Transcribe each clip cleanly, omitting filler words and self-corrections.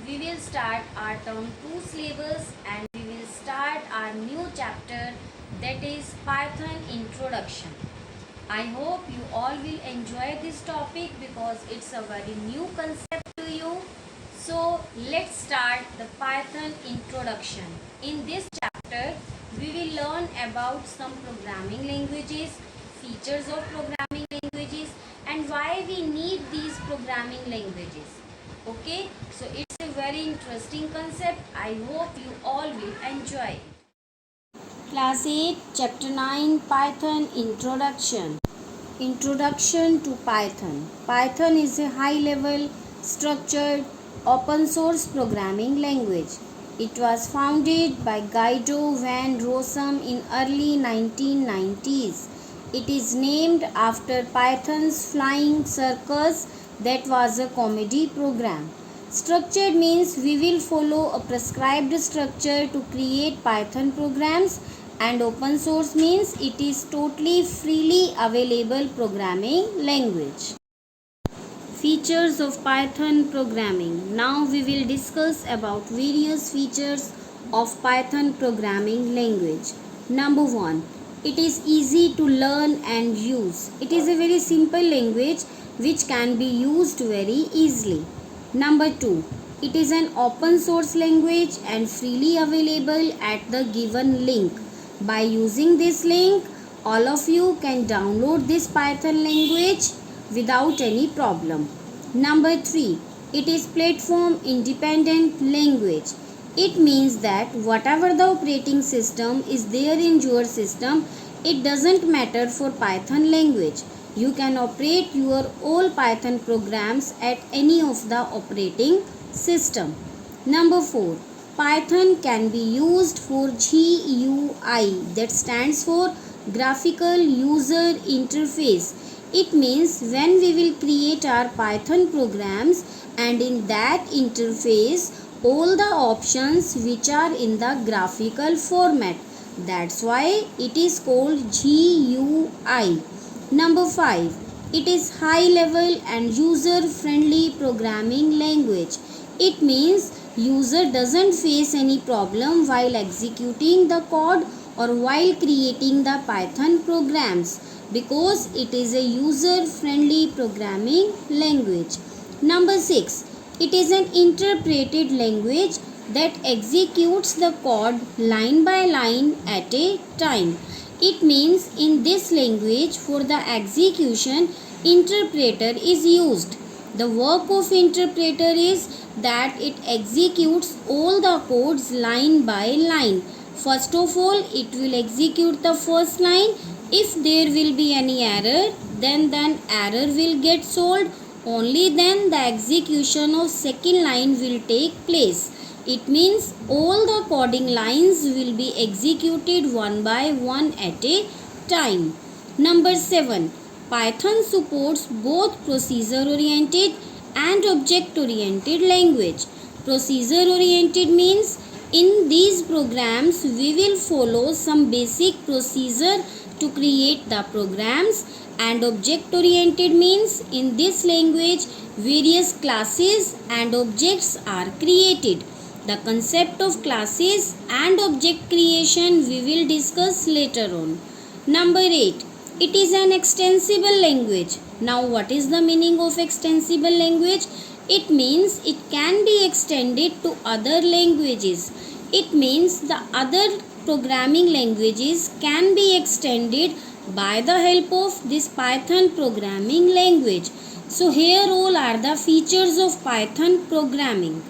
we will start our term 2 syllabus and we will start our new chapter, that is Python introduction. I hope you all will enjoy this topic because it's a very new concept to you. So let's start the Python introduction. In this chapter, we will learn about some programming languages, features of programming languages, and why we need these programming languages. Okay, so it's a very interesting concept. I hope you all will enjoy it. Class 8, Chapter 9, Python Introduction. Introduction to Python. Python is a high-level, structured, open-source programming language. It was founded by Guido van Rossum in early 1990s. It is named after Python's Flying Circus, that was a comedy program. Structured means we will follow a prescribed structure to create Python programs, and open source means it is totally freely available programming language. Features of Python programming. Now we will discuss about various features of Python programming language. Number 1. It is easy to learn and use. It is a very simple language which can be used very easily. Number 2. It is an open source language and freely available at the given link. By using this link, all of you can download this Python language without any problem. Number 3. It is platform independent language. It means that whatever the operating system is there in your system, it doesn't matter for Python language. You can operate your all Python programs at any of the operating system. Number 4. Python can be used for GUI, that stands for Graphical User Interface. It means when we will create our Python programs, and in that interface all the options which are in the graphical format. That's why it is called GUI. Number 5. It is high level and user friendly programming language. It means user doesn't face any problem while executing the code or while creating the Python programs, because it is a user friendly programming language. Number 6. It is an interpreted language that executes the code line by line at a time. It means in this language for the execution, interpreter is used. The work of interpreter is that it executes all the codes line by line. First of all, it will execute the first line. If there will be any error, then error will get solved. Only then the execution of second line will take place. It means all the coding lines will be executed one by one at a time. Number 7. Python supports both procedure-oriented and object-oriented language. Procedure-oriented means in these programs we will follow some basic procedure to create the programs, and object-oriented means in this language various classes and objects are created. The concept of classes and object creation we will discuss later on. Number 8. It is an extensible language. Now what is the meaning of extensible language? It means it can be extended to other languages. It means the other programming languages can be extended by the help of this Python programming language. So here all are the features of Python programming.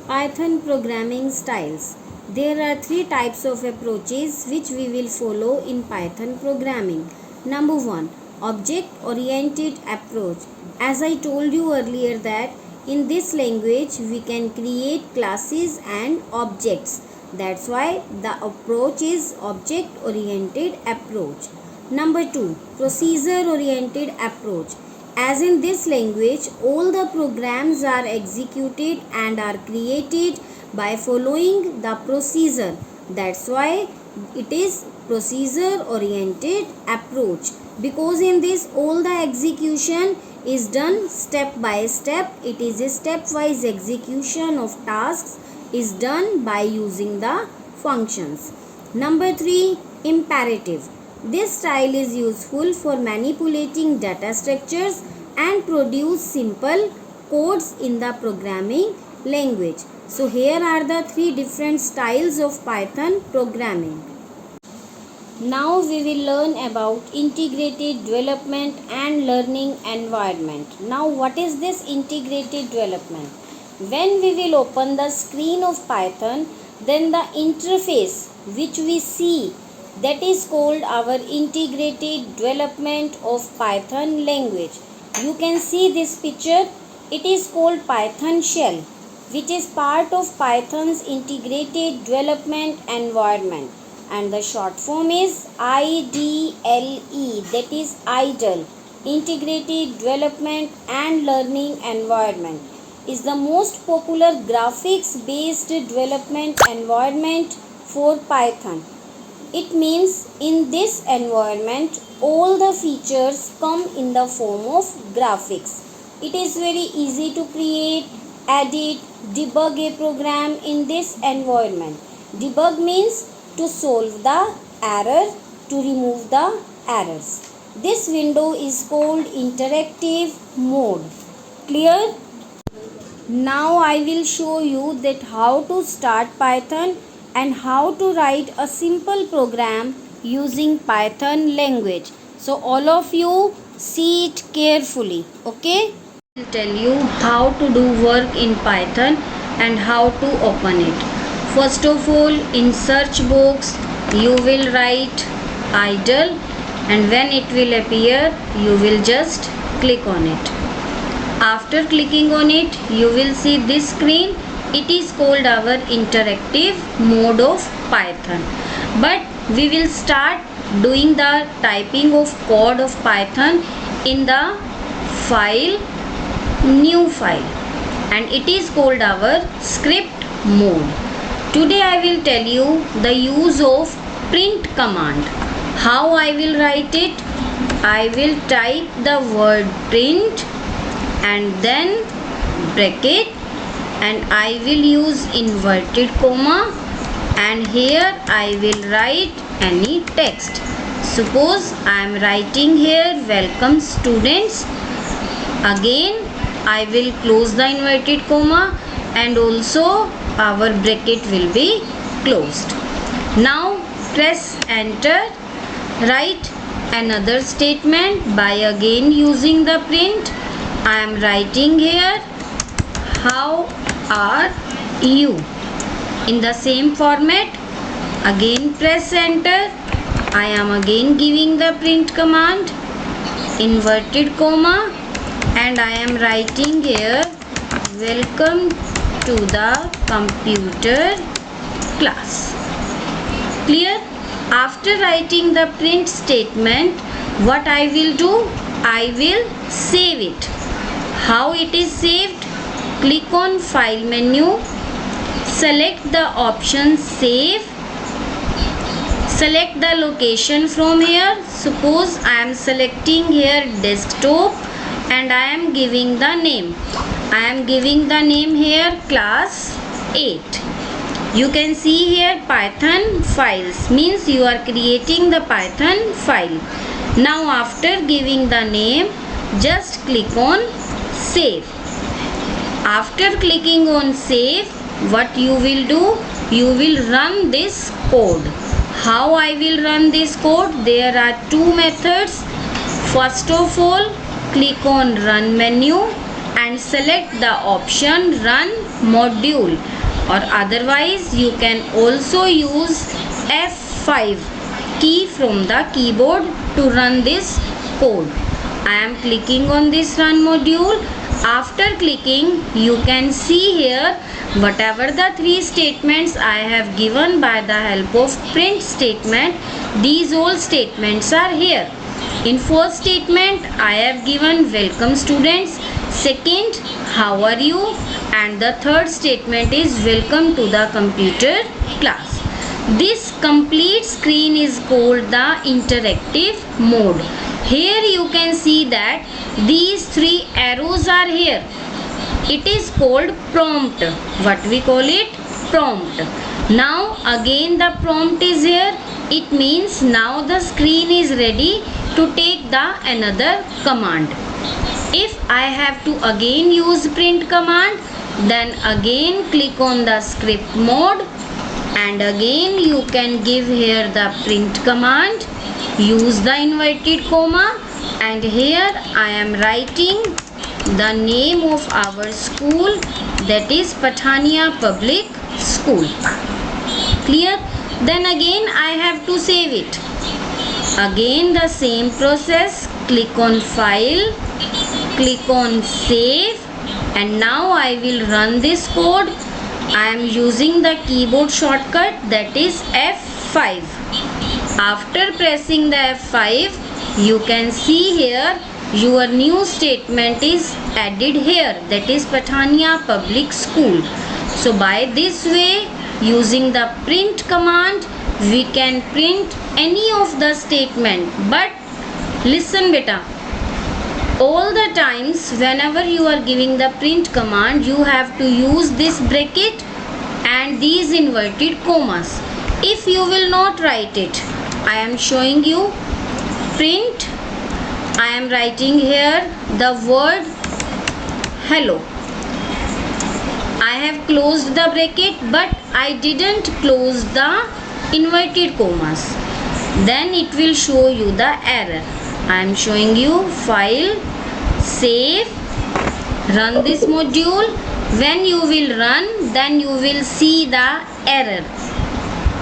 Python programming styles. There are 3 types of approaches which we will follow in Python programming. Number 1. Object oriented approach. As I told you earlier that in this language we can create classes and objects. That's why the approach is object oriented approach. Number 2. Procedure oriented approach. As in this language, all the programs are executed and are created by following the procedure. That's why it is procedure oriented approach, because in this all the execution is done step by step. It is a stepwise execution of tasks is done by using the functions. Number 3, imperative. This style is useful for manipulating data structures and produce simple codes in the programming language. So here are the 3 different styles of Python programming. Now we will learn about integrated development and learning environment. Now what is this integrated development? When we will open the screen of Python, then the interface which we see, that is called our integrated development of Python language. You can see this picture. It is called Python shell, which is part of Python's integrated development environment, and the short form is IDLE, that is IDLE. Integrated Development and Learning Environment is the most popular graphics based development environment for Python. It means in this environment all the features come in the form of graphics. It is very easy to create, edit, debug a program in this environment. Debug means to solve the error, to remove the errors. This window is called interactive mode. Clear? Now I will show you that how to start Python and how to write a simple program using Python language. So all of you see it carefully, okay? I will tell you how to do work in Python and how to open it. First of all, in search box you will write idle, and when it will appear you will just click on it. After clicking on it, you will see this screen. It is called our interactive mode of Python. But we will start doing the typing of code of Python in the file, new file, and it is called our script mode. Today I will tell you the use of print command. How I will write it? I will type the word print and then bracket, and I will use inverted comma, and here I will write any text. Suppose I am writing here welcome students. Again I will close the inverted comma and also our bracket will be closed. Now press enter. Write another statement by again using the print. I am writing here how are you in the same format. Again press enter. I am again giving the print command, inverted comma, and I am writing here welcome to the computer class. Clear? After writing the print statement, what I will do? I will save it. How it is saved? Click on file menu, select the option save, select the location from here. Suppose I am selecting here desktop and I am giving the name. I am giving the name here class 8. You can see here Python files, means you are creating the Python file. Now after giving the name, just click on save. After clicking on save, what you will do? You will run this code. How I will run this code? There are two methods. First of all, click on run menu and select the option run module, or otherwise you can also use F5 key from the keyboard to run this code. I am clicking on this run module. After clicking, you can see here whatever the three statements I have given by the help of print statement, these all statements are here. In first statement I have given welcome students, second how are you, and the third statement is welcome to the computer class. This complete screen is called the interactive mode. Here you can see that these three arrows are here. It is called prompt. What we call it? Prompt. Now again the prompt is here. It means now the screen is ready to take the another command. If I have to again use print command, then again click on the script mode, and again you can give here the print command, use the inverted comma, and here I am writing the name of our school, that is Pathania Public School. Clear? Then again I have to save it. Again the same process, click on file, click on save, and now I will run this code. I am using the keyboard shortcut, that is F5. After pressing the F5, you can see here your new statement is added here, that is Pathania Public School. So by this way, using the print command, we can print any of the statement. But listen beta, all the times whenever you are giving the print command, you have to use this bracket and these inverted commas. If you will not write it, I am showing you print. I am writing here the word hello. I have closed the bracket, but I didn't close the inverted commas. Then it will show you the error. I am showing you file, save, run this module. When you will run, then you will see the error.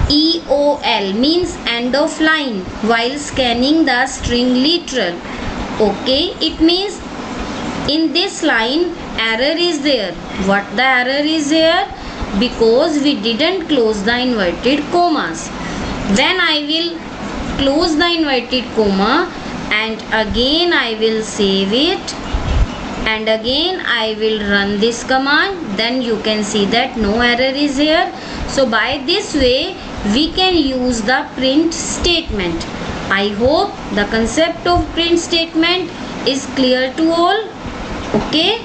EOL means end of line while scanning the string literal. Okay, it means in this line error is there. What the error is here? Because we didn't close the inverted commas. When I will close the inverted comma and again I will save it and again I will run this command, then you can see that no error is here. So by this way we can use the print statement. I hope the concept of print statement is clear to all. Okay.